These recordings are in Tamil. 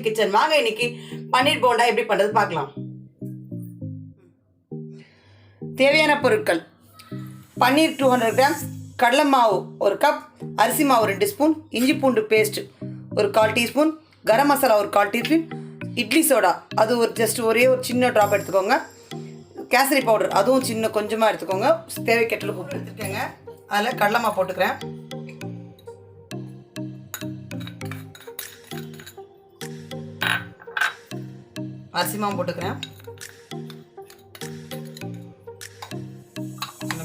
கிச்சன். வாங்க இன்னைக்கு பன்னீர் போண்டா எப்படி பண்ணுறது பார்க்கலாம். தேவையான பொருட்கள்: பன்னீர் 200 கிராம்ஸ், கடலை மாவு 1 கப், அரிசி மாவு 2 ஸ்பூன், இஞ்சி பூண்டு paste 1/4 teaspoon, garam masala 1/4 teaspoon, idli soda அது ஒரே ஒரு சின்ன ட்ராப் எடுத்துக்கோங்க, கேசரி பவுடர் அதுவும் கொஞ்சமாக எடுத்துக்கோங்க, தேவைக்கேட்ட உப்பு எடுத்துக்கோங்க. அதில் கடலை மாவு போட்டுக்கிறேன், அரிசி மாவு போட்டுக்கிறேன்,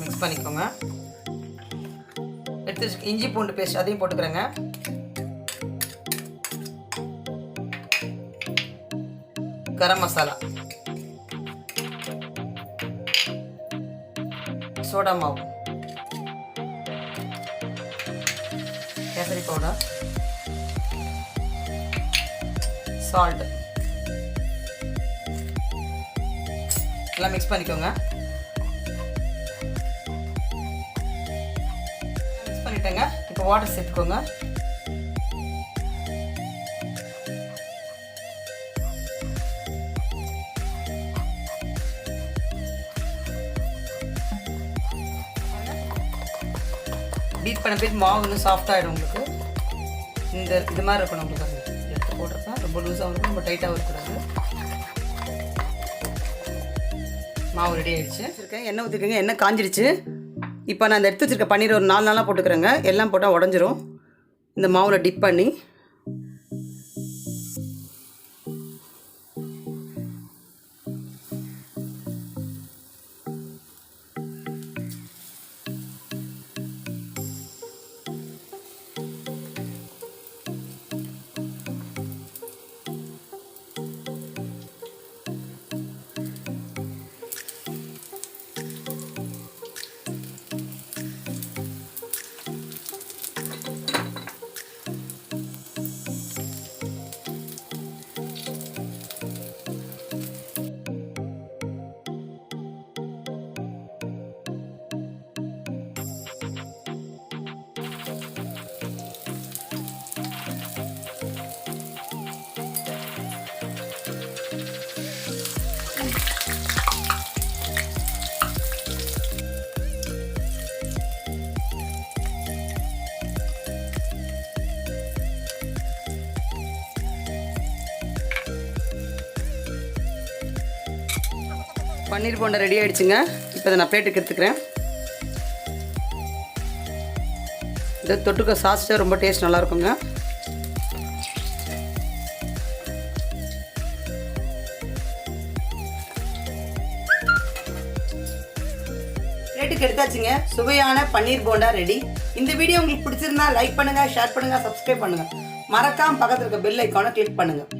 மிக்ஸ் பண்ணிக்கோங்க. எடுத்து இஞ்சி பூண்டு பேஸ்ட் அதையும் போட்டுக்கிறேங்க, கரம் மசாலா, சோடா மாவு, கேசரி பவுடர், சால்ட் எல்லாம் மிக்ஸ் பண்ணிக்கோங்க. மிக்ஸ் பண்ணிட்டேங்க. இப்போ வாட்டர் சேர்த்துக்கோங்க. பீட் பண்ண போய் மாவு இன்னும் சாஃப்டாகிடும் உங்களுக்கு. இது மாதிரி இருக்கணும் உங்களுக்கு. எடுத்து போடுறதா ரொம்ப லூஸாகவும் இருக்கும், ரொம்ப டைட்டாகவும் இருக்கக்கூடாது. மாவு ரெடி ஆகிடுச்சு. வச்சுருக்கேன், எண்ணெய் ஊற்றிருக்கேங்க, எண்ணெய் காஞ்சிடுச்சு. இப்போ நான் இந்த எடுத்து வச்சுருக்க பன்னீர் ஒரு 4 நாளாக போட்டுக்கிறேங்க. எல்லாம் போட்டால் உடஞ்சிரும். இந்த மாவில் டிப் பண்ணி பன்னீர் போண்டா ரெடி ஆகிடுச்சுங்க. இப்போ இதை நான் பிளேட்டுக்கு எடுத்துக்கிறேன். இதை தொட்டுக்க சாஸ்ட்டு ரொம்ப டேஸ்ட் நல்லாயிருக்குங்க. பிளேட்டுக்கு எடுத்தாச்சுங்க. சுவையான பன்னீர் போண்டா ரெடி. இந்த வீடியோ உங்களுக்கு பிடிச்சிருந்தா லைக் பண்ணுங்கள், ஷேர் பண்ணுங்கள், சப்ஸ்கிரைப் பண்ணுங்கள். மறக்காம பக்கத்தில் இருக்க பெல் ஐக்கானை கிளிக் பண்ணுங்கள்.